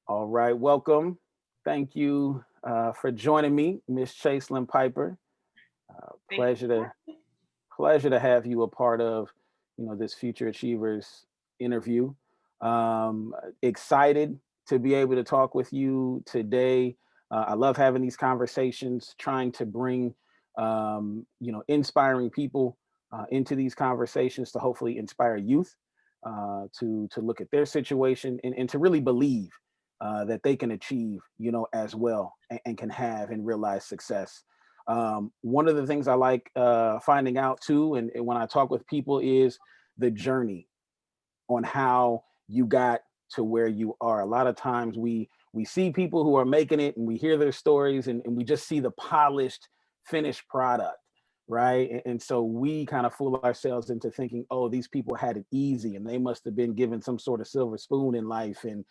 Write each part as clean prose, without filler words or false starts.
All right, welcome. Thank you for joining me, Miss Chaslyn Piper. Thank you Pleasure for to pleasure to have you a part of, this Future Achievers interview. Excited to be able to talk with you today. I love having these conversations, trying to bring, inspiring people into these conversations to hopefully inspire youth to look at their situation and to really believe that they can achieve, as well and can have and realize success. One of the things I like finding out too, and when I talk with people, is the journey on how you got to where you are. A lot of times we see people who are making it and we hear their stories and we just see the polished, finished product, right? And so we kind of fool ourselves into thinking, oh, these people had it easy and they must have been given some sort of silver spoon in life and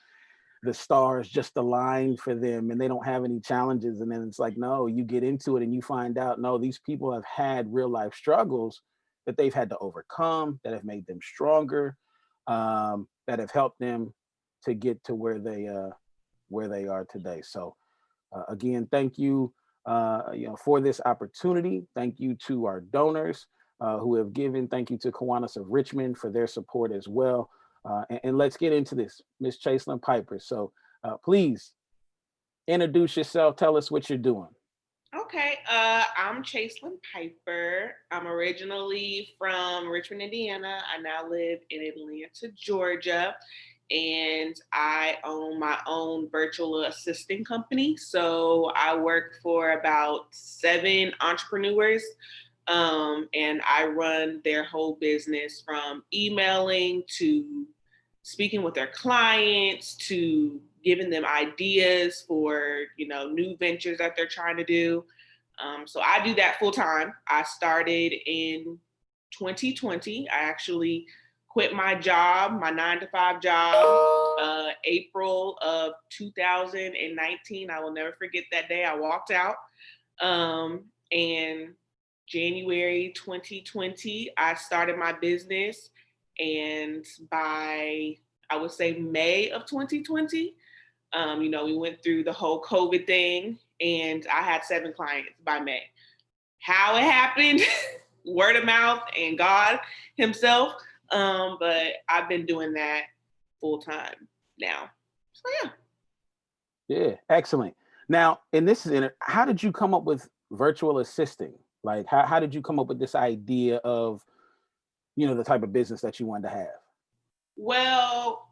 the stars just aligned for them and they don't have any challenges. And then it's like, no, you get into it and you find out, no, these people have had real life struggles that they've had to overcome, that have made them stronger, that have helped them to get to where they are today. So again, thank you, for this opportunity. Thank you to our donors who have given. Thank you to Kiwanis of Richmond for their support as well. And let's get into this, Miss Chaslyn Piper. So please introduce yourself. Tell us what you're doing. Okay, I'm Chaslyn Piper. I'm originally from Richmond, Indiana. I now live in Atlanta, Georgia, and I own my own virtual assistant company. So I work for about 7 entrepreneurs, and I run their whole business from emailing to speaking with their clients to giving them ideas for new ventures that they're trying to do. So I do that full time. I started in 2020. I actually quit my job, my 9 to 5 job, April of 2019. I will never forget that day. I walked out. And January 2020, I started my business. And by, I would say, May of 2020, we went through the whole COVID thing, and I had 7 clients by May. How it happened, word of mouth and God Himself. But I've been doing that full time now. So yeah. Yeah, excellent. Now, in this, how did you come up with virtual assisting? Like, how did you come up with this idea of, the type of business that you wanted to have? Well,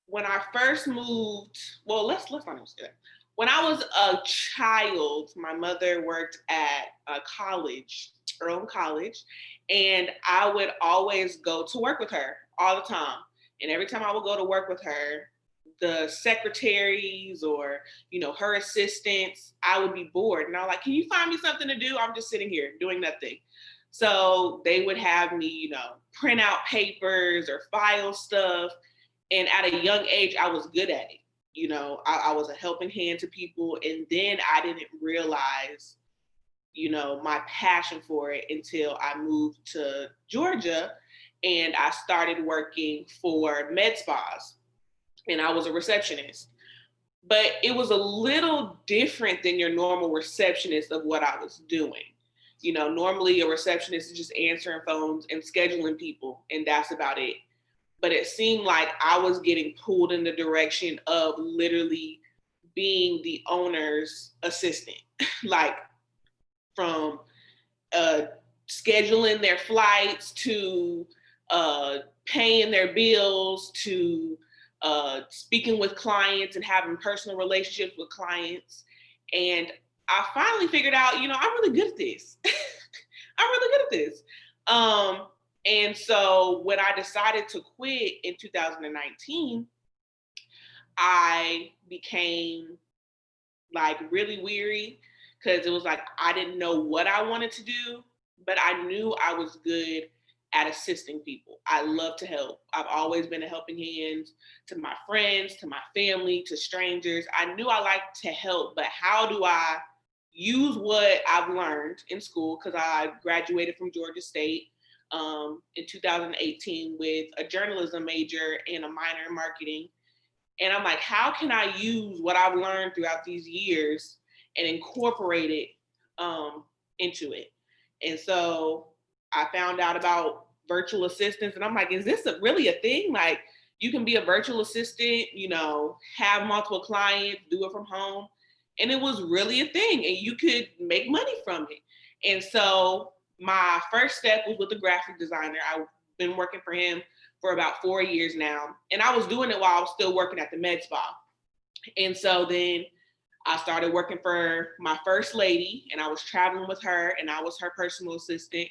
when I first moved, well, let's not even say that. When I was a child, my mother worked at a college, her own college, and I would always go to work with her all the time. And every time I would go to work with her, the secretaries or her assistants, I would be bored, and I was like, "Can you find me something to do? I'm just sitting here doing nothing." So they would have me, print out papers or file stuff, and at a young age, I was good at it. I was a helping hand to people. And then I didn't realize, my passion for it until I moved to Georgia and I started working for med spas. And I was a receptionist. But it was a little different than your normal receptionist of what I was doing. Normally a receptionist is just answering phones and scheduling people, and that's about it. But it seemed like I was getting pulled in the direction of literally being the owner's assistant, like from uh, scheduling their flights to paying their bills to speaking with clients and having personal relationships with clients. And I finally figured out, I'm really good at this. I'm really good at this. And so when I decided to quit in 2019, I became like really weary because it was like I didn't know what I wanted to do, but I knew I was good at assisting people. I love to help. I've always been a helping hand to my friends, to my family, to strangers. I knew I liked to help, but how do I use what I've learned in school? Because I graduated from Georgia State in 2018 with a journalism major and a minor in marketing. And I'm like, how can I use what I've learned throughout these years and incorporate it into it? And so I found out about virtual assistants, and I'm like, is this really a thing? Like, you can be a virtual assistant, you know, have multiple clients, do it from home. And it was really a thing, and you could make money from it. And so my first step was with a graphic designer. I've been working for him for about 4 years now. And I was doing it while I was still working at the med spa. And so then I started working for my first lady, and I was traveling with her, and I was her personal assistant.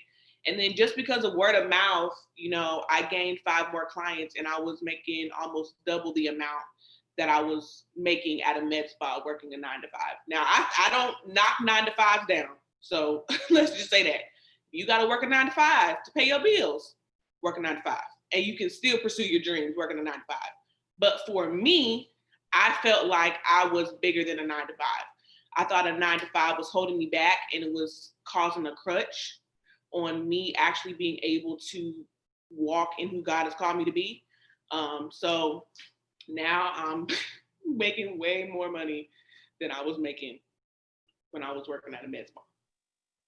And then just because of word of mouth, you know, I gained 5 more clients, and I was making almost double the amount that I was making at a med spa working a 9 to 5. Now, I don't knock 9 to 5 down. So let's just say that. You got to work a 9 to 5 to pay your bills, work a 9 to 5. And you can still pursue your dreams working a 9 to 5. But for me, I felt like I was bigger than a 9 to 5. I thought a 9 to 5 was holding me back, and it was causing a crutch on me actually being able to walk in who God has called me to be. So now I'm making way more money than I was making when I was working at a med spa.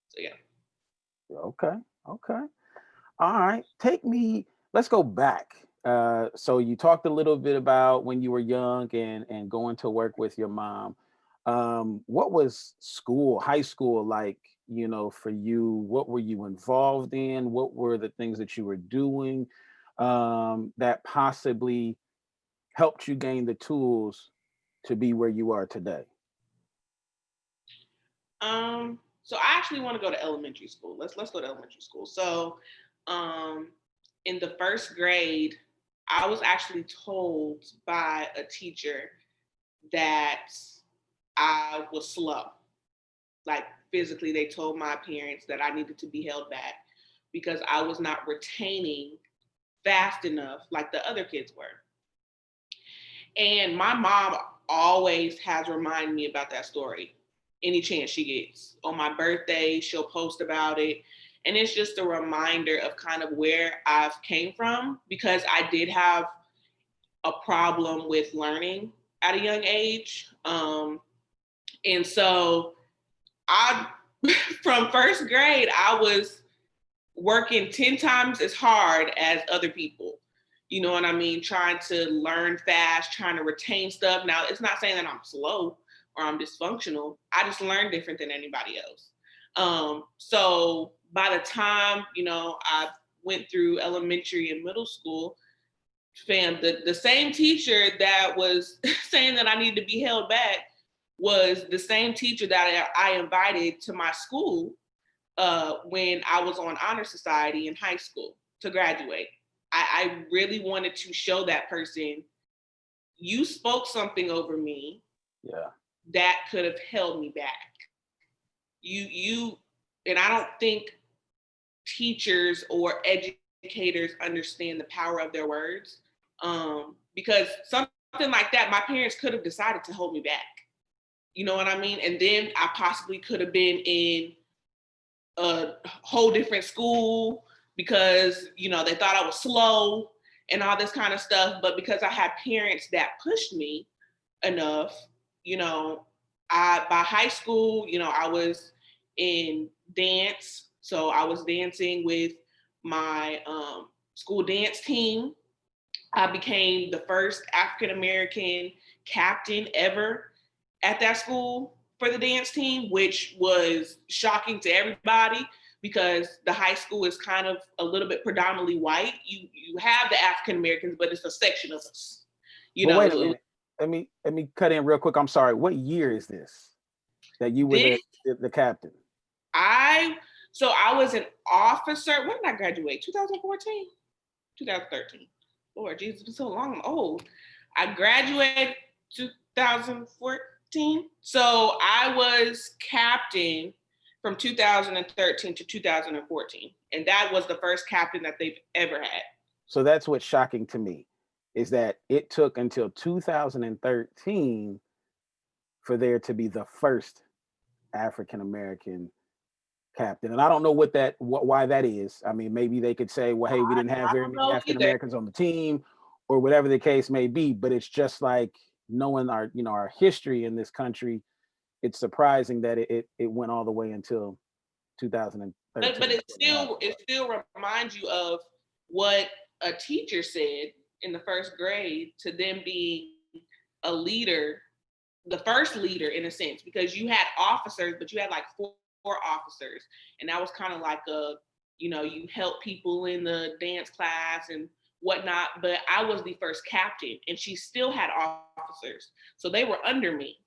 So yeah. Okay. Okay. All right. Let's go back. So you talked a little bit about when you were young and going to work with your mom. What was high school like, you know, for you? What were you involved in? What were the things that you were doing that possibly helped you gain the tools to be where you are today? So I actually want to go to elementary school. Let's go to elementary school. So um in the first grade, I was actually told by a teacher that I was slow. Like, physically, they told my parents that I needed to be held back because I was not retaining fast enough like the other kids were. And my mom always has reminded me about that story any chance she gets. On my birthday, she'll post about it. And it's just a reminder of kind of where I've came from, because I did have a problem with learning at a young age. And so I, from first grade, I was working 10 times as hard as other people. You know what I mean? Trying to learn fast, trying to retain stuff. Now, it's not saying that I'm slow or I'm dysfunctional. I just learn different than anybody else. So by the time, you know, I went through elementary and middle school, fam, the same teacher that was saying that I needed to be held back was the same teacher that I invited to my school when I was on honor society in high school to graduate. I really wanted to show that person, you spoke something over me Yeah. that could have held me back. You, and I don't think teachers or educators understand the power of their words. Because something like that, my parents could have decided to hold me back. You know what I mean? And then I possibly could have been in a whole different school because, you know, they thought I was slow and all this kind of stuff. But because I had parents that pushed me enough, you know, by high school, you know, I was in dance. So I was dancing with my school dance team. I became the first African American captain ever at that school for the dance team, which was shocking to everybody because the high school is kind of a little bit predominantly white. You have the African Americans, but it's a section of us. You But know, wait a minute. Let me cut in real quick. I'm sorry. What year is this that you were this the captain? I so I was an officer. When did I graduate? 2014, 2013. Lord Jesus, it's been so long. I'm old. I graduated 2014. So I was captain from 2013 to 2014. And that was the first captain that they've ever had. So that's what's shocking to me, is that it took until 2013 for there to be the first African American captain. And I don't know why that is. I mean, maybe they could say, well, hey, we didn't have I very don't many know African either. Americans on the team, or whatever the case may be. But it's just like knowing our, our history in this country. It's surprising that it went all the way until 2013. But it still reminds you of what a teacher said in the first grade to them being a leader, the first leader in a sense, because you had officers, but you had like four officers, and that was kind of like you help people in the dance class and whatnot. But I was the first captain, and she still had officers, so they were under me.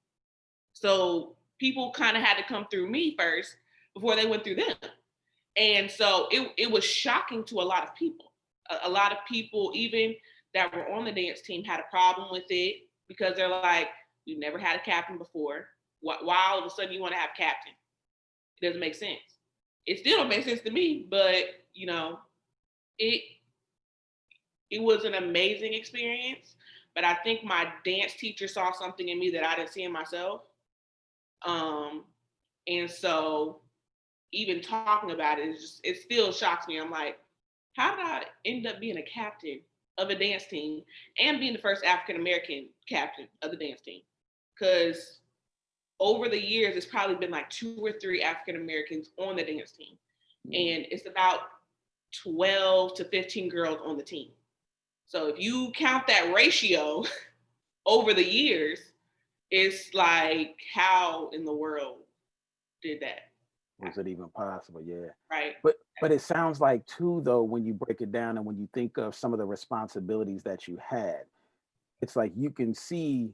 So people kind of had to come through me first before they went through them. And so it was shocking to a lot of people. A lot of people, even that were on the dance team, had a problem with it because they're like, "You never had a captain before. Why all of a sudden you want to have captain? It doesn't make sense." It still don't make sense to me, but it was an amazing experience. But I think my dance teacher saw something in me that I didn't see in myself. And so even talking about it, it still shocks me. I'm like, how did I end up being a captain of a dance team and being the first African American captain of the dance team? Because over the years, it's probably been like 2 or 3 African Americans on the dance team. And it's about 12 to 15 girls on the team. So if you count that ratio over the years, it's like, how in the world did that? Was it even possible? Yeah. Right. But it sounds like too, though, when you break it down and when you think of some of the responsibilities that you had, it's like you can see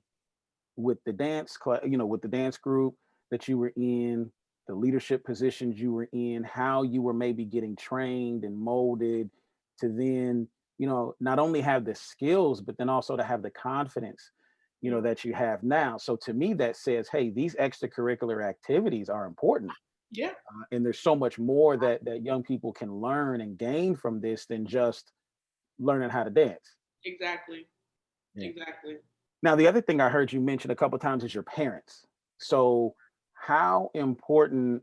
with the dance club, with the dance group that you were in, the leadership positions you were in, how you were maybe getting trained and molded to then, not only have the skills, but then also to have the confidence, that you have now. So to me, that says, hey, these extracurricular activities are important. Yeah. And there's so much more that young people can learn and gain from this than just learning how to dance. Exactly. Yeah. Exactly. Now, the other thing I heard you mention a couple of times is your parents. So how important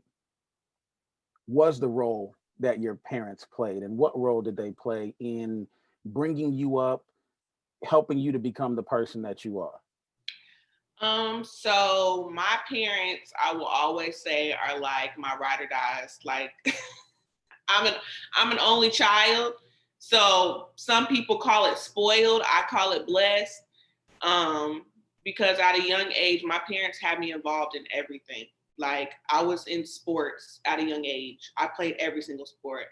was the role that your parents played, and what role did they play in bringing you up, helping you to become the person that you are? So my parents, I will always say, are like my ride or dies. Like I'm an only child. So some people call it spoiled. I call it blessed. Because at a young age, my parents had me involved in everything. Like I was in sports at a young age. I played every single sport.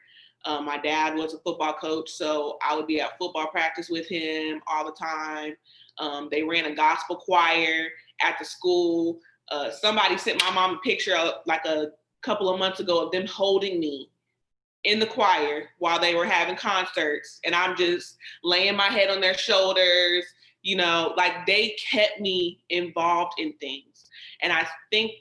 My dad was a football coach, so I would be at football practice with him all the time. They ran a gospel choir at the school. Somebody sent my mom a picture like a couple of months ago of them holding me in the choir while they were having concerts, and I'm just laying my head on their shoulders. Like they kept me involved in things. And I think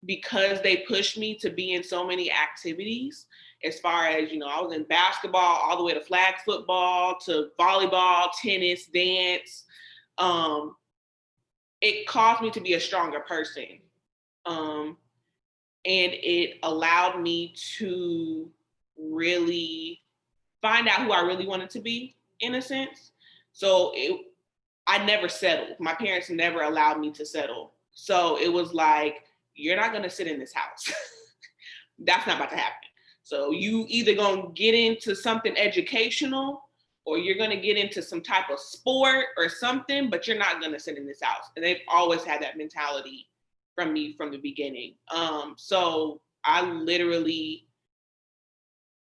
because they pushed me to be in so many activities, as far as, I was in basketball all the way to flag football, to volleyball, tennis, dance. It caused me to be a stronger person. And it allowed me to really find out who I really wanted to be, in a sense. So I never settled. My parents never allowed me to settle. So it was like, you're not going to sit in this house. That's not about to happen. So you either going to get into something educational, or you're going to get into some type of sport or something, but you're not going to sit in this house. And they've always had that mentality from me from the beginning. So I literally,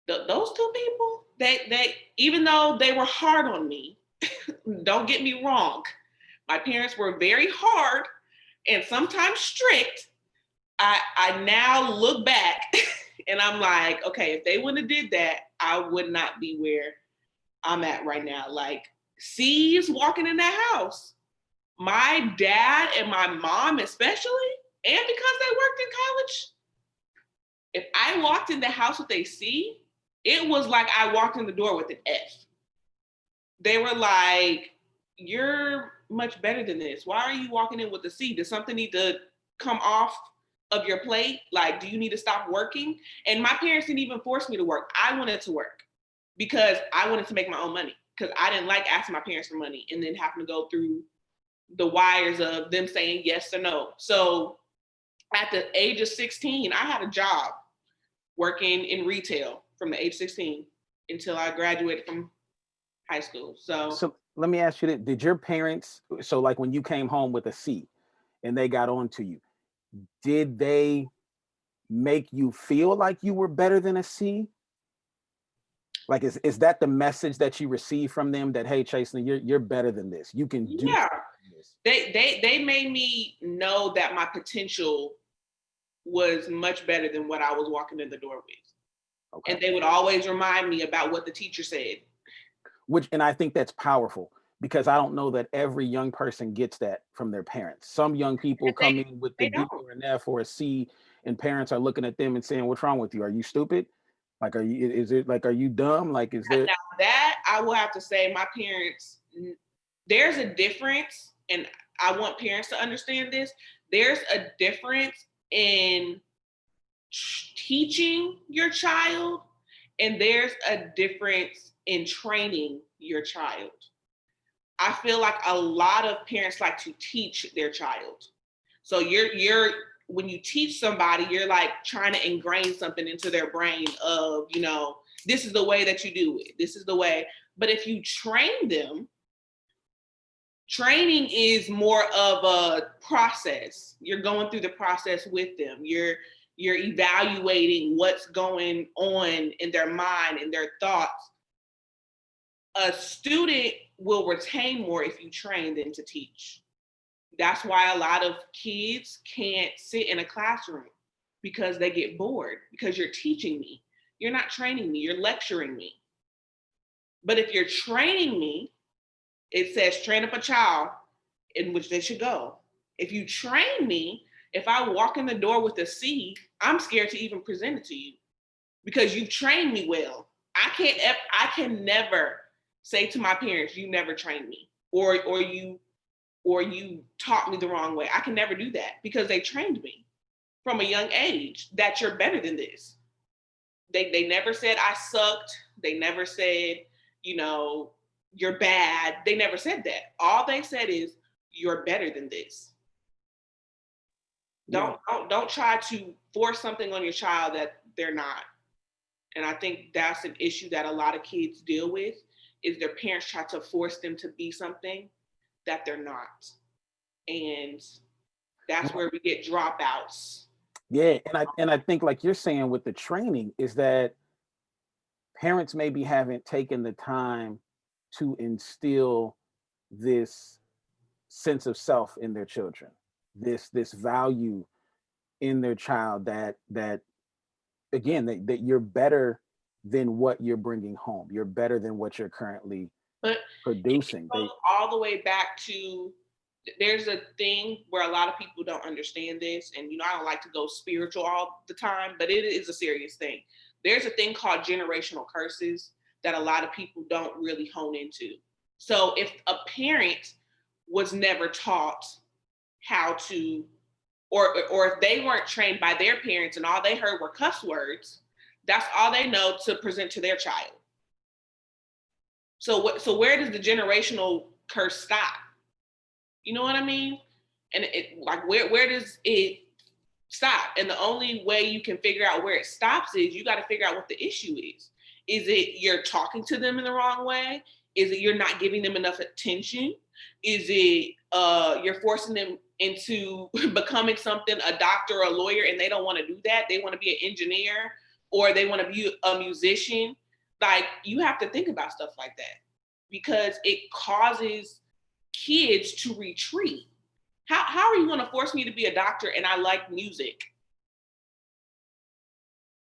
those two people, they even though they were hard on me, don't get me wrong, my parents were very hard and sometimes strict. I now look back and I'm like, okay, if they wouldn't have did that, I would not be where I'm at right now. Like, C's walking in that house, my dad and my mom especially, and because they worked in college, if I walked in the house with a C, it was like I walked in the door with an F. They were like, you're much better than this. Why are you walking in with a C? Does something need to come off of your plate? Like, do you need to stop working? And my parents didn't even force me to work. I wanted to work because I wanted to make my own money. because I didn't like asking my parents for money and then having to go through the wires of them saying yes or no. So at the age of 16, I had a job working in retail from the age of 16 until I graduated from high school. So let me ask you that. Did your parents, so like when you came home with a C and they got on to you, did they make you feel like you were better than a C? Like, is that the message that you receive from them, that, hey, Chaslyn, you're better than this. You can do yeah, this. they made me know that my potential was much better than what I was walking in the door with. Okay. And they would always remind me about what the teacher said. And I think that's powerful, because I don't know that every young person gets that from their parents. Some young people come in with the They D don't. or an F or a C, and parents are looking at them and saying, what's wrong with you? Are you stupid? Like, is it like, are you dumb? Like, is there? Now that I will have to say, my parents, there's a difference, and I want parents to understand this. There's a difference in teaching your child, and there's a difference in training your child. I feel like a lot of parents like to teach their child. So you're when you teach somebody, you're like trying to ingrain something into their brain of, this is the way that you do it. This is the way. But if you train them, training is more of a process. You're going through the process with them. You're evaluating what's going on in their mind and their thoughts. A student will retain more if you train them to teach. That's why a lot of kids can't sit in a classroom, because they get bored, because you're teaching me. You're not training me, you're lecturing me. But if you're training me, it says train up a child in which they should go. If you train me, if I walk in the door with a C, I'm scared to even present it to you, because you've trained me well. I can never say to my parents, you never trained me, or you taught me the wrong way. I can never do that, because they trained me from a young age that you're better than this. They never said I sucked. They never said, you're bad. They never said that. All they said is, you're better than this. Yeah. Don't try to force something on your child that they're not. And I think that's an issue that a lot of kids deal with, is their parents try to force them to be something that they're not. And that's where we get dropouts. Yeah. And I think, like you're saying with the training, is that parents maybe haven't taken the time to instill this sense of self in their children, this value in their child, that again, that you're better than what you're bringing home. You're better than what you're currently But producing. it goes all the way back to, there's a thing where a lot of people don't understand this, and I don't like to go spiritual all the time, but it is a serious thing. There's a thing called generational curses that a lot of people don't really hone into. So if a parent was never taught how to, or if they weren't trained by their parents and all they heard were cuss words, that's all they know to present to their child. So where does the generational curse stop? You know what I mean? And it, like, where does it stop? And the only way you can figure out where it stops is, you got to figure out what the issue is. Is it you're talking to them in the wrong way? Is it you're not giving them enough attention? Is it you're forcing them into becoming something, a doctor or a lawyer, and they don't want to do that? They want to be an engineer, or they want to be a musician. Like, you have to think about stuff like that, because it causes kids to retreat. How are you going to force me to be a doctor and I like music?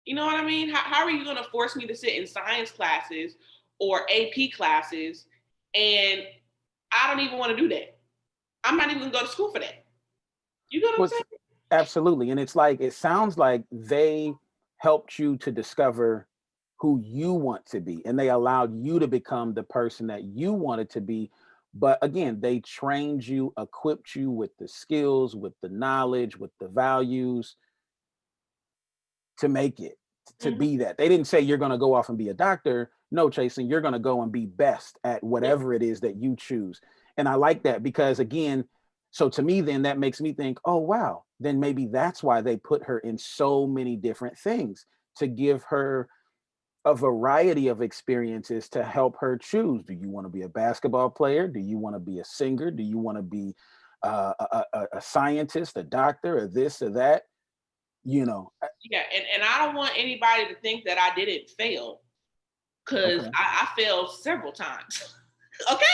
You know what I mean? How are you going to force me to sit in science classes or AP classes, and I don't even want to do that? I'm not even going to go to school for that. You know what I'm saying? Absolutely. And it's like, it sounds like they helped you to discover who you want to be, and they allowed you to become the person that you wanted to be. But again, they trained you, equipped you with the skills, with the knowledge, with the values to make it, to Mhm. be that. They didn't say you're going to go off and be a doctor. no, Chaslyn, you're going to go and be best at whatever it is that you choose. And I like that because, again, so to me, then that makes me think, oh, wow, then maybe that's why they put her in so many different things, to give her a variety of experiences to help her choose. Do you want to be a basketball player? Do you want to be a singer? Do you want to be a scientist, a doctor, or this or that? You know, Yeah, and I don't want anybody to think that I didn't fail, because okay. I failed several times. Okay,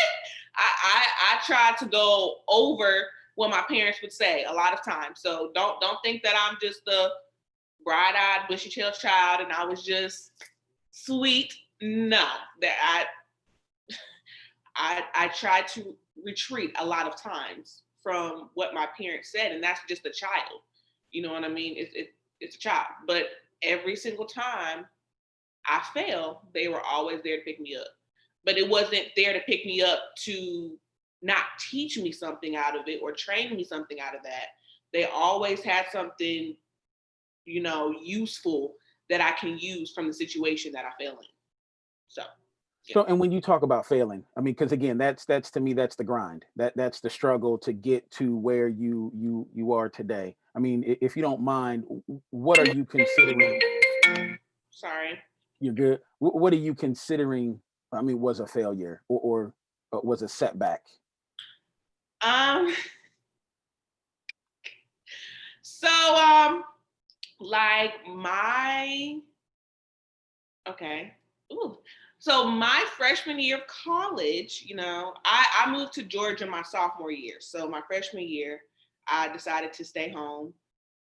I tried to go over what my parents would say a lot of times. So don't think that I'm just the bright-eyed, bushy-tailed child and I was just sweet. No, that I tried to retreat a lot of times from what my parents said, and that's just a child. You know what I mean? It's a child, but every single time I fail, they were always there to pick me up. But it wasn't there to pick me up to not teach me something out of it or train me something out of that. They always had something, useful that I can use from the situation that I fell in. So, yeah. So, and when you talk about failing, I mean, because again, that's to me, that's the grind. That's the struggle to get to where you are today. I mean, if you don't mind, what are you considering? Sorry. You're good. What are you considering? I mean, was a failure or was a setback? Um, so like okay. Ooh. So my freshman year of college, I moved to Georgia my sophomore year. So my freshman year, I decided to stay home.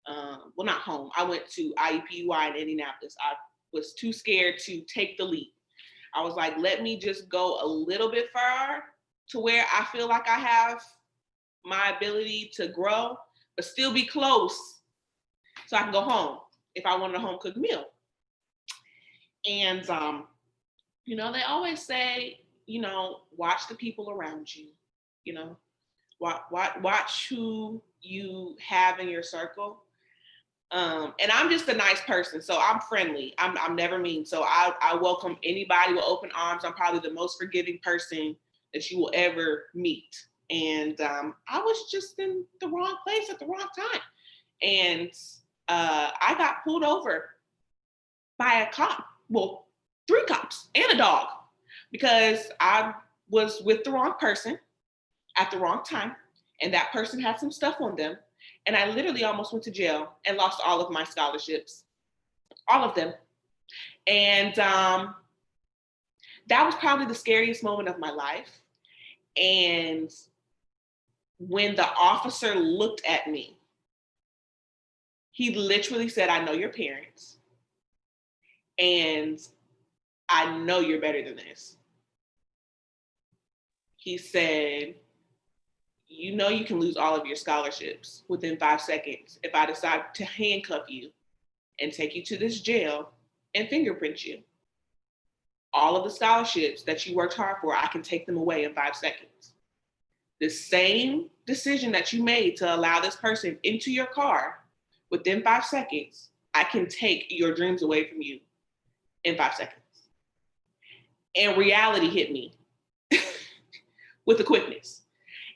Well, not home. I went to IUPUI in Indianapolis. I was too scared to take the leap. I was like, let me just go a little bit far to where I feel like I have my ability to grow, but still be close so I can go home if I wanted a home cooked meal. And they always say, watch the people around you, you know, watch who you have in your circle. And I'm just a nice person, so I'm friendly. I'm never mean. So I welcome anybody with open arms. I'm probably the most forgiving person that you will ever meet. And I was just in the wrong place at the wrong time. And I got pulled over by a cop. Well, 3 cops and a dog, because I was with the wrong person at the wrong time, and that person had some stuff on them. And I literally almost went to jail and lost all of my scholarships, all of them. And that was probably the scariest moment of my life. And when the officer looked at me, he literally said, I know your parents, and I know you're better than this. He said, you can lose all of your scholarships within 5 seconds if I decide to handcuff you and take you to this jail and fingerprint you. All of the scholarships that you worked hard for, I can take them away in 5 seconds. The same decision that you made to allow this person into your car within 5 seconds, I can take your dreams away from you in 5 seconds. And reality hit me with a quickness.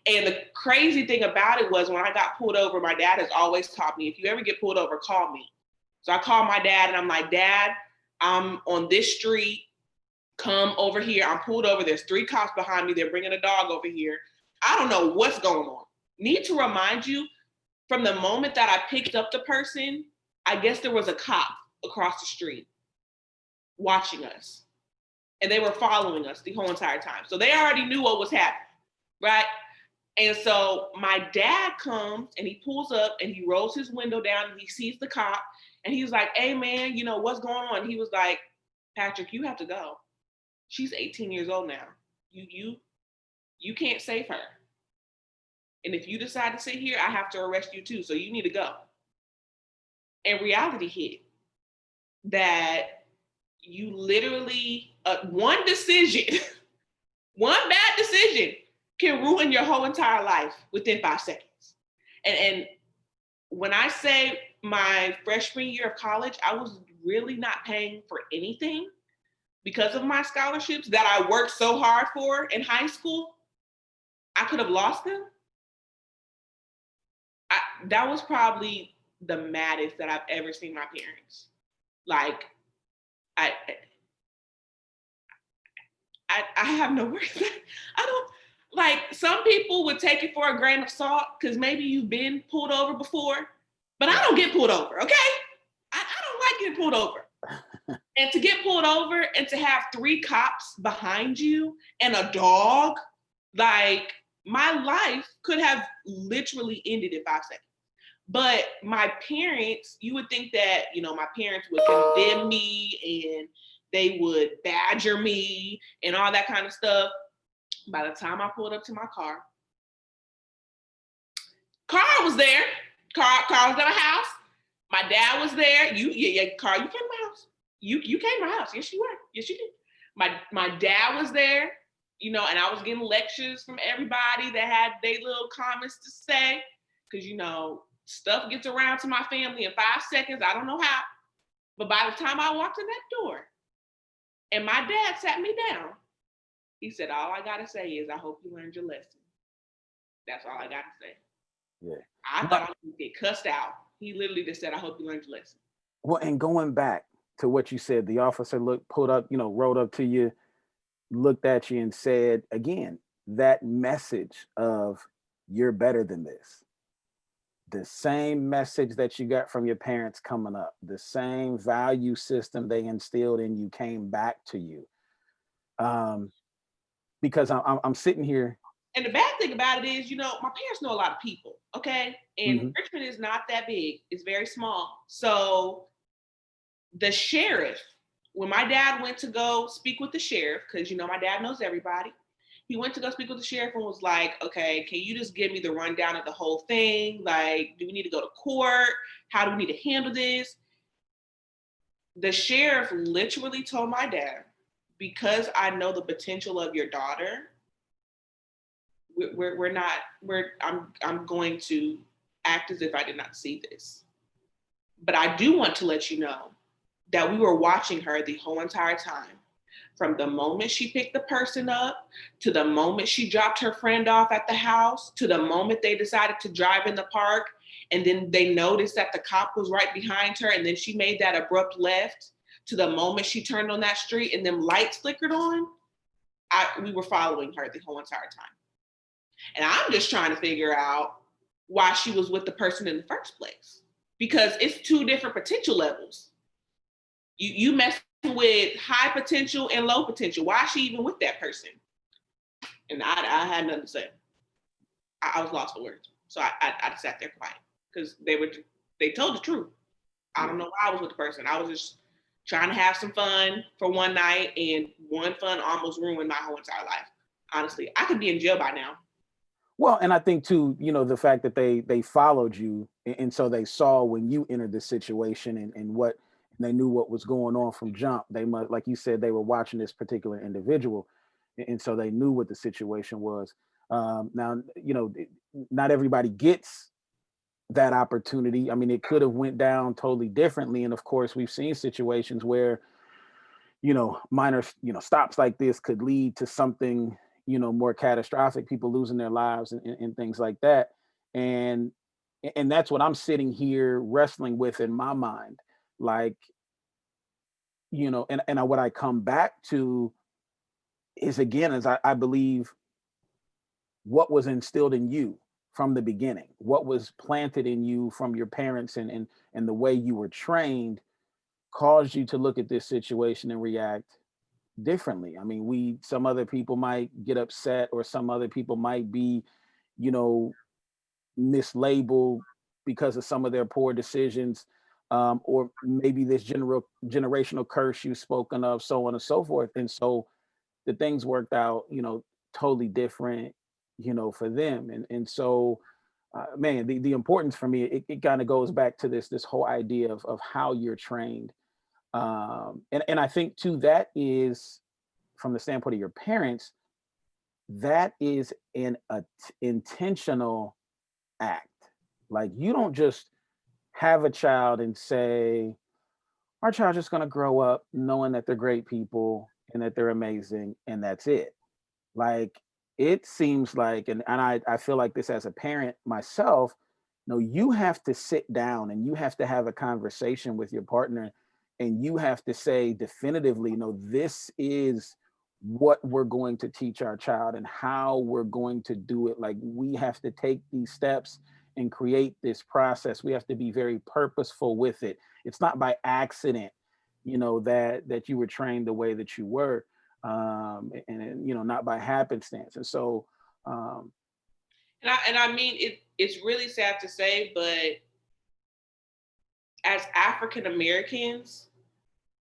And the crazy thing about it was, when I got pulled over, my dad has always taught me, if you ever get pulled over, call me. So I called my dad and I'm like, Dad, I'm on this street. Come over here. I'm pulled over. There's 3 cops behind me. They're bringing a dog over here. I don't know what's going on. Need to remind you, from the moment that I picked up the person, I guess there was a cop across the street watching us. And they were following us the whole entire time. So they already knew what was happening, right? And so my dad comes and he pulls up and he rolls his window down and he sees the cop and he's like, hey man, what's going on? He was like, Patrick, you have to go. She's 18 years old now. You can't save her. And if you decide to sit here, I have to arrest you too. So you need to go. And reality hit that you literally, one decision, one bad decision can ruin your whole entire life within 5 seconds. And when I say my freshman year of college, I was really not paying for anything, because of my scholarships that I worked so hard for in high school, I could have lost them. That was probably the maddest that I've ever seen my parents. Like, I have no words. I don't, like, some people would take it for a grain of salt because maybe you've been pulled over before, but I don't get pulled over, okay? I don't like getting pulled over. And to get pulled over and to have 3 cops behind you and a dog, like, my life could have literally ended in 5 seconds. But my parents, you would think that, my parents would condemn me and they would badger me and all that kind of stuff. By the time I pulled up to my car was there. Car was at my house. My dad was there. Car, you came to my house. You came to my house. Yes, you were. Yes, you did. My dad was there, and I was getting lectures from everybody that had their little comments to say. Because, stuff gets around to my family in 5 seconds. I don't know how. But by the time I walked in that door and my dad sat me down, he said, all I got to say is, I hope you learned your lesson. That's all I got to say. Yeah. I thought I was going to get cussed out. He literally just said, I hope you learned your lesson. Well, and going back to what you said, the officer pulled up, rode up to you, looked at you and said, again, that message of you're better than this. The same message that you got from your parents coming up, the same value system they instilled in you came back to you. Because I'm sitting here. And the bad thing about it is, my parents know a lot of people, okay? And Richmond is not that big. It's very small. So the sheriff, when my dad went to go speak with the sheriff, because, my dad knows everybody, he went to go speak with the sheriff and was like, okay, can you just give me the rundown of the whole thing? Like, do we need to go to court? How do we need to handle this? The sheriff literally told my dad, because I know the potential of your daughter, I'm going to act as if I did not see this. But I do want to let you know that we were watching her the whole entire time. From the moment she picked the person up, to the moment she dropped her friend off at the house, to the moment they decided to drive in the park, and then they noticed that the cop was right behind her, and then she made that abrupt left, to the moment she turned on that street and them lights flickered on, we were following her the whole entire time. And I'm just trying to figure out why she was with the person in the first place. Because it's 2 different potential levels. You mess with high potential and low potential. Why is she even with that person? And I had nothing to say. I was lost for words. So I sat there quiet because they told the truth. I don't know why I was with the person. I was just trying to have some fun for one night, and one fun almost ruined my whole entire life. Honestly, I could be in jail by now. Well, and I think too, the fact that they followed you, and so they saw when you entered the situation and they knew what was going on from jump. They must, like you said, they were watching this particular individual, and so they knew what the situation was. Now, not everybody gets that opportunity. I mean, it could have went down totally differently, and of course, we've seen situations where, minor, stops like this could lead to something, more catastrophic, people losing their lives and things like that. And that's what I'm sitting here wrestling with in my mind. Like, and what I come back to is, again, as I believe what was instilled in you from the beginning, what was planted in you from your parents and the way you were trained caused you to look at this situation and react differently. I mean, some other people might get upset, or some other people might be, mislabeled because of some of their poor decisions, or maybe this generational curse you've spoken of, so on and so forth. And so the things worked out, totally different, for them. And so, man, the importance for me, it kind of goes back to this whole idea of how you're trained. And I think too, that is, from the standpoint of your parents, that is an intentional act. Like, you don't just have a child and say, our child's just going to grow up knowing that they're great people and that they're amazing, and that's it. Like, it seems like, and I feel like this as a parent myself, no, you have to sit down and you have to have a conversation with your partner, and you have to say definitively, no, this is what we're going to teach our child and how we're going to do it. Like, we have to take these steps and create this process. We have to be very purposeful with it. It's not by accident, that you were trained the way that you were, and not by happenstance. And so, um, And I mean, it's really sad to say, but as African Americans,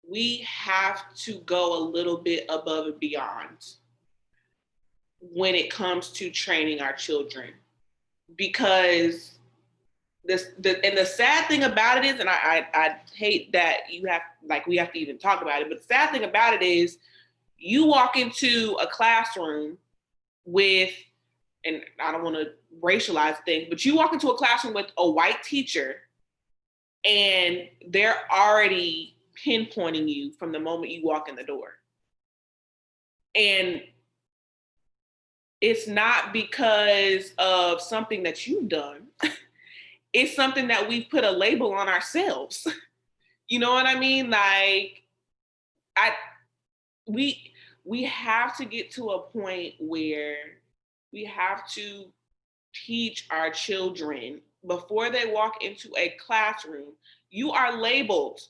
we have to go a little bit above and beyond when it comes to training our children, because the sad thing about it is, and I hate that we have to even talk about it, but the sad thing about it is, you walk into a classroom with, and I don't want to racialize things, but you walk into a classroom with a white teacher and they're already pinpointing you from the moment you walk in the door. And it's not because of something that you've done. It's something that we've put a label on ourselves. You know what I mean? Like, we have to get to a point where we have to teach our children before they walk into a classroom. You are labeled,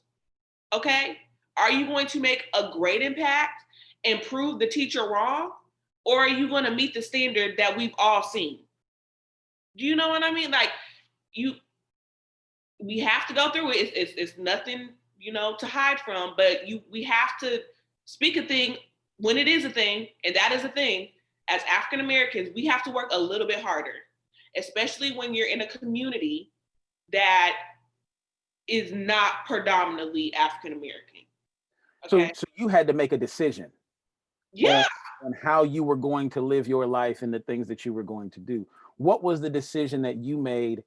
okay? Are you going to make a great impact and prove the teacher wrong? Or are you going to meet the standard that we've all seen? Do you know what I mean? Like, we have to go through it. It's nothing, to hide from, but we have to speak a thing when it is a thing, and that is a thing. As African Americans, we have to work a little bit harder, especially when you're in a community that is not predominantly African American. Okay. So you had to make a decision Yeah. on how you were going to live your life and the things that you were going to do. What was the decision that you made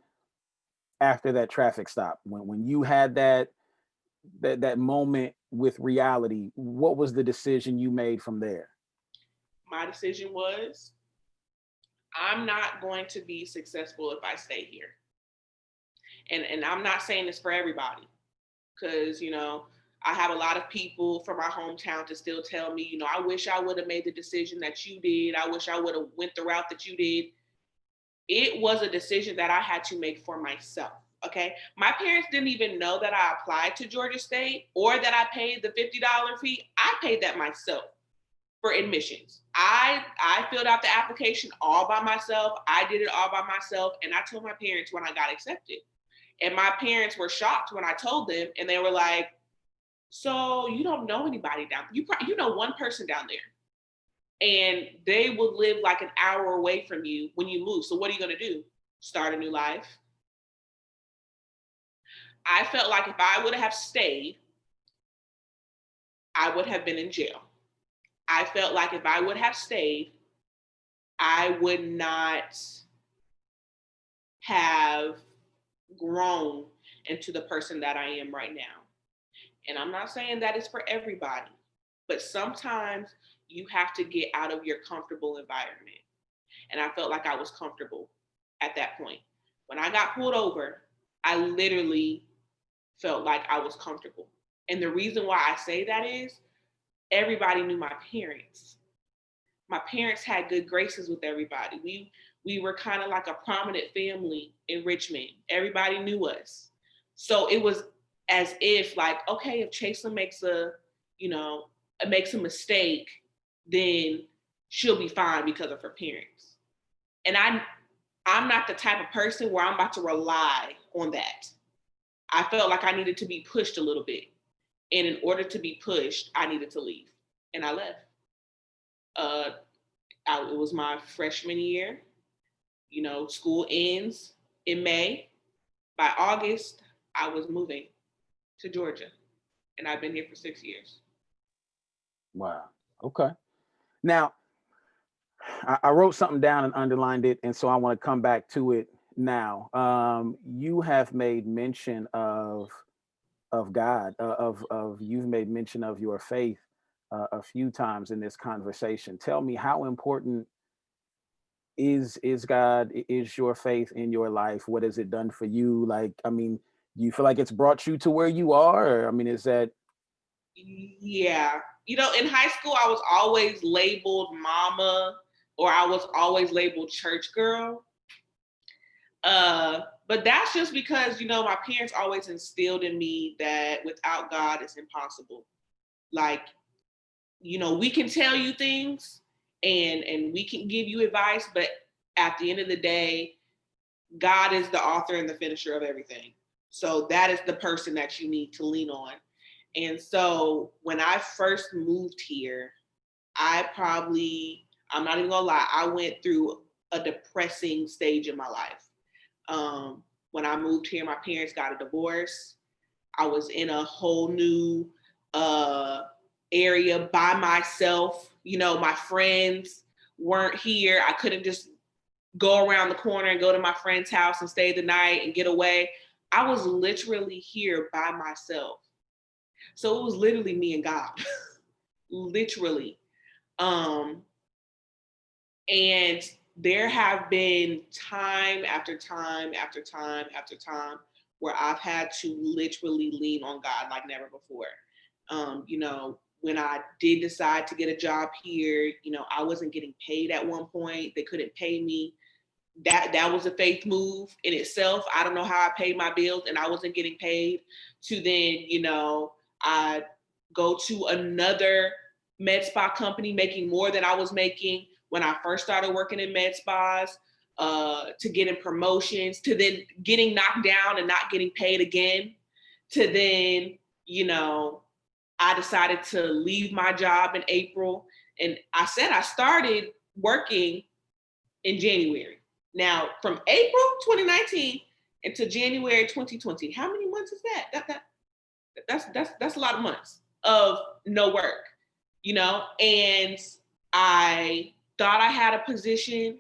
after that traffic stop? When you had that moment with reality, what was the decision you made from there? My decision was, I'm not going to be successful if I stay here. And I'm not saying this for everybody, because I have a lot of people from my hometown to still tell me, I wish I would have made the decision that you did. I wish I would have went the route that you did. It was a decision that I had to make for myself. Okay. My parents didn't even know that I applied to Georgia State or that I paid the $50 fee. I paid that myself for admissions. I filled out the application all by myself. I did it all by myself. And I told my parents when I got accepted. And my parents were shocked when I told them, and they were like, so you don't know anybody down there. You know one person down there. And they would live like an hour away from you when you move. So what are you going to do? Start a new life? I felt like if I would have stayed, I would have been in jail. I felt like if I would have stayed, I would not have grown into the person that I am right now. And I'm not saying that is for everybody, but sometimes you have to get out of your comfortable environment. And I felt like I was comfortable at that point. When I got pulled over, I literally felt like I was comfortable. And the reason why I say that is, everybody knew my parents. My parents had good graces with everybody. We were kind of like a prominent family in Richmond. Everybody knew us. So it was as if like, okay, if Chaslyn makes a mistake, then she'll be fine because of her parents. And I'm not the type of person where I'm about to rely on that. I felt like I needed to be pushed a little bit. And in order to be pushed, I needed to leave. And I left. It was my freshman year. School ends in May. By August, I was moving to Georgia. And I've been here for 6 years. Wow. Okay. Now, I wrote something down and underlined it, and so I want to come back to it now. You have made mention of God, of you've made mention of your faith a few times in this conversation. Tell me, how important is God, is your faith in your life? What has it done for you? Like, I mean, do you feel like it's brought you to where you are? Or, I mean, is that Yeah. In high school, I was always labeled mama, or I was always labeled church girl. But that's just because, my parents always instilled in me that without God, it's impossible. Like, we can tell you things and we can give you advice, but at the end of the day, God is the author and the finisher of everything. So that is the person that you need to lean on. And so when I first moved here, I'm not even gonna lie, I went through a depressing stage in my life. When I moved here, my parents got a divorce. I was in a whole new area by myself. My friends weren't here. I couldn't just go around the corner and go to my friend's house and stay the night and get away. I was literally here by myself. So it was literally me and God, literally. Um, and there have been time after time after time after time where I've had to literally lean on God like never before. When I did decide to get a job here, I wasn't getting paid at one point. They couldn't pay me. That was a faith move in itself. I don't know how I paid my bills and I wasn't getting paid. To then, I go to another med spa company making more than I was making when I first started working in med spas, to getting promotions, to then getting knocked down and not getting paid again, to then, I decided to leave my job in April. And I said I started working in January. Now, from April 2019 into January 2020, how many months is that? That's a lot of months of no work, and I thought I had a position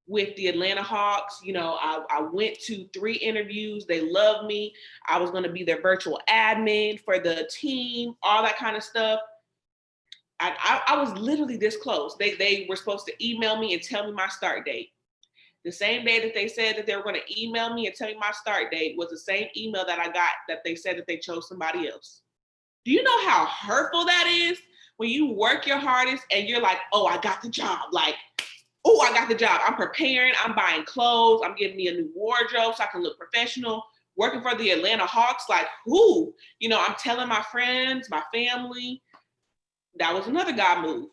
with the Atlanta Hawks. I went to 3 interviews. They loved me. I was going to be their virtual admin for the team, all that kind of stuff. I was literally this close. They were supposed to email me and tell me my start date. The same day that they said that they were going to email me and tell me my start date was the same email that I got that they said that they chose somebody else. Do you know how hurtful that is when you work your hardest and you're like, oh, I got the job. Like, oh, I got the job. I'm preparing. I'm buying clothes. I'm getting me a new wardrobe so I can look professional. Working for the Atlanta Hawks, like, who? I'm telling my friends, my family. That was another God move.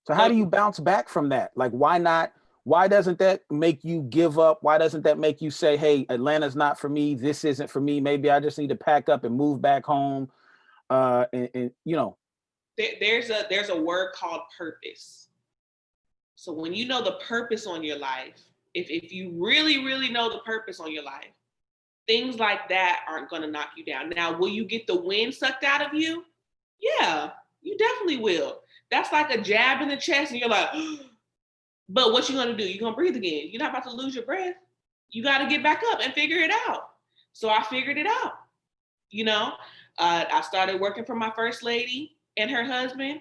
so? How do you bounce back from that? Like, why not? Why doesn't that make you give up? Why doesn't that make you say, hey, Atlanta's not for me. This isn't for me. Maybe I just need to pack up and move back home. There's a word called purpose. So when you know the purpose on your life, if you really, really know the purpose on your life, things like that aren't going to knock you down. Now, will you get the wind sucked out of you? Yeah, you definitely will. That's like a jab in the chest and you're like, but what you going to do? You're going to breathe again. You're not about to lose your breath. You got to get back up and figure it out. So I figured it out. I started working for my first lady and her husband.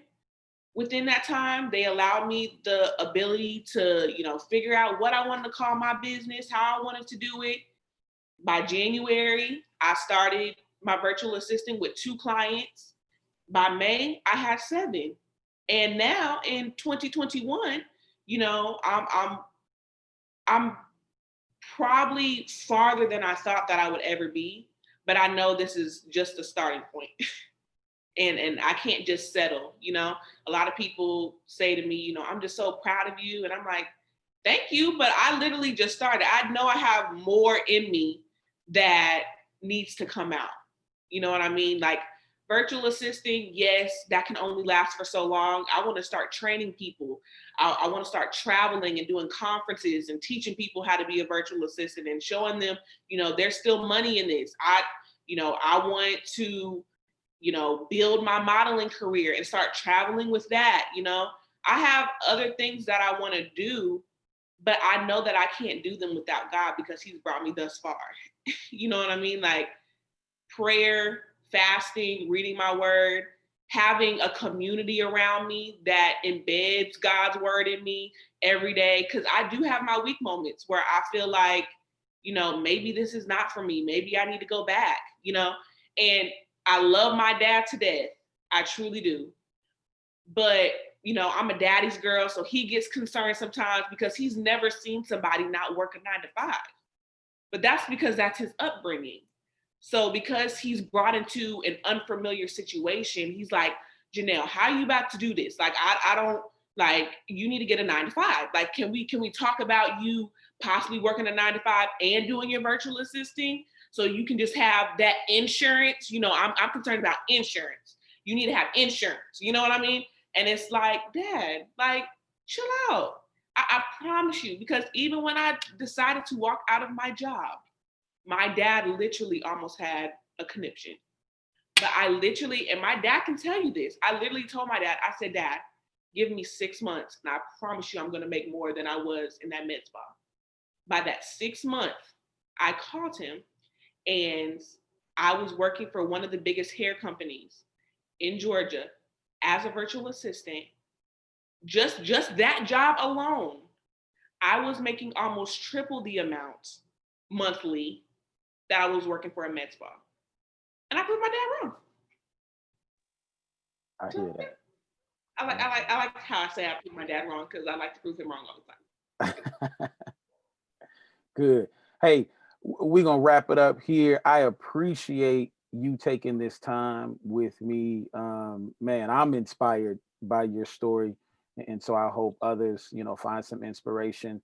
Within that time, they allowed me the ability to, figure out what I wanted to call my business, how I wanted to do it. By January, I started my virtual assistant with 2 clients. By May, I had 7. And now in 2021, I'm probably farther than I thought that I would ever be, but I know this is just the starting point. And I can't just settle. A lot of people say to me, I'm just so proud of you. And I'm like, thank you. But I literally just started. I know I have more in me that needs to come out. You know what I mean? Like virtual assisting, yes, that can only last for so long. I want to start training people. I want to start traveling and doing conferences and teaching people how to be a virtual assistant and showing them, there's still money in this. I want to build my modeling career and start traveling with that. I have other things that I want to do, but I know that I can't do them without God because He's brought me thus far. You know what I mean? Like prayer, fasting, reading my word, having a community around me that embeds God's word in me every day. Cause I do have my weak moments where I feel like, you know, maybe this is not for me. Maybe I need to go back, you know, and I love my dad to death. I truly do. But, you know, I'm a daddy's girl. So he gets concerned sometimes because he's never seen somebody not work a 9 to 5. But that's because that's his upbringing. So because he's brought into an unfamiliar situation, he's like, Janelle, how are you about to do this? Like, I don't, like, you need to get a 9 to 5. Like, can we talk about you possibly working a 9 to 5 and doing your virtual assisting so you can just have that insurance? You know, I'm concerned about insurance. You need to have insurance. You know what I mean? And it's like, Dad, like, chill out. I promise you, because even when I decided to walk out of my job, my dad literally almost had a conniption. But I literally, and my dad can tell you this, I literally told my dad, I said, Dad, give me 6 months and I promise you I'm going to make more than I was in that med spa. By that 6 month, I called him and I was working for one of the biggest hair companies in Georgia as a virtual assistant. Just that job alone, I was making almost triple the amount monthly that I was working for a med spa. And I proved my dad wrong. I hear that. I like how I say I proved my dad wrong because I like to prove him wrong all the time. Good. Hey, we're gonna wrap it up here. I appreciate you taking this time with me. Man, I'm inspired by your story. And so I hope others, you know, find some inspiration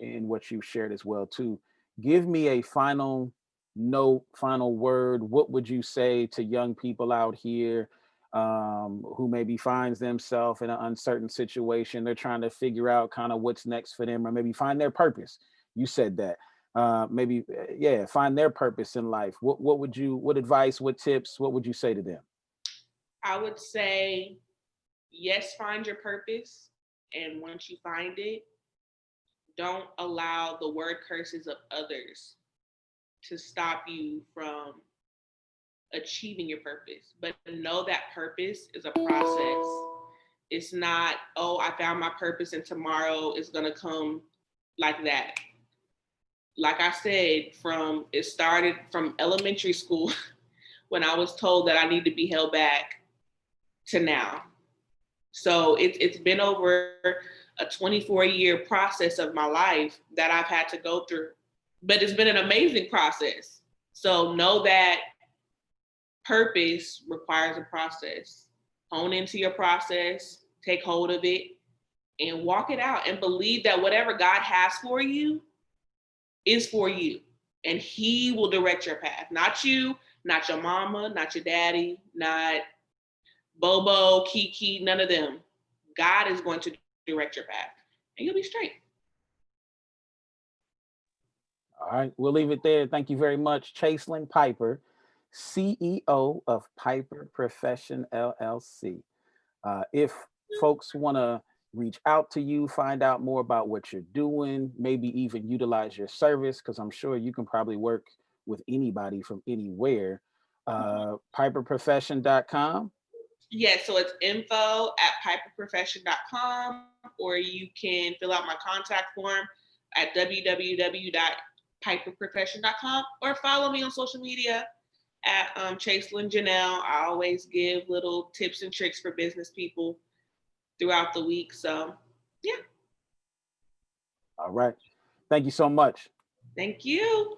in what you've shared as well too. Give me a final note, final word. What would you say to young people out here who maybe finds themselves in an uncertain situation? They're trying to figure out kind of what's next for them, or maybe find their purpose. You said that. Find their purpose in life. What advice, what tips, what would you say to them? I would say, yes, find your purpose. And once you find it, don't allow the word curses of others to stop you from achieving your purpose. But know that purpose is a process. It's not, oh, I found my purpose and tomorrow is going to come like that. Like I said, it started from elementary school when I was told that I need to be held back to now. So it's been over a 24-year process of my life that I've had to go through, but it's been an amazing process. So know that purpose requires a process. Hone into your process, take hold of it, and walk it out, and believe that whatever God has for you is for you, and He will direct your path. Not you, not your mama, not your daddy, not Bobo, Kiki, none of them. God is going to direct your path, and you'll be straight. All right, we'll leave it there. Thank you very much, Chaslyn Piper, CEO of Piper Profession LLC. If folks want to reach out to you, find out more about what you're doing, maybe even utilize your service, because I'm sure you can probably work with anybody from anywhere, piperprofession.com. Yes, so it's info@piperprofession.com, or you can fill out my contact form at www.piperprofession.com, or follow me on social media at Chaslyn Janelle. I always give little tips and tricks for business people throughout the week. So, yeah. All right. Thank you so much. Thank you.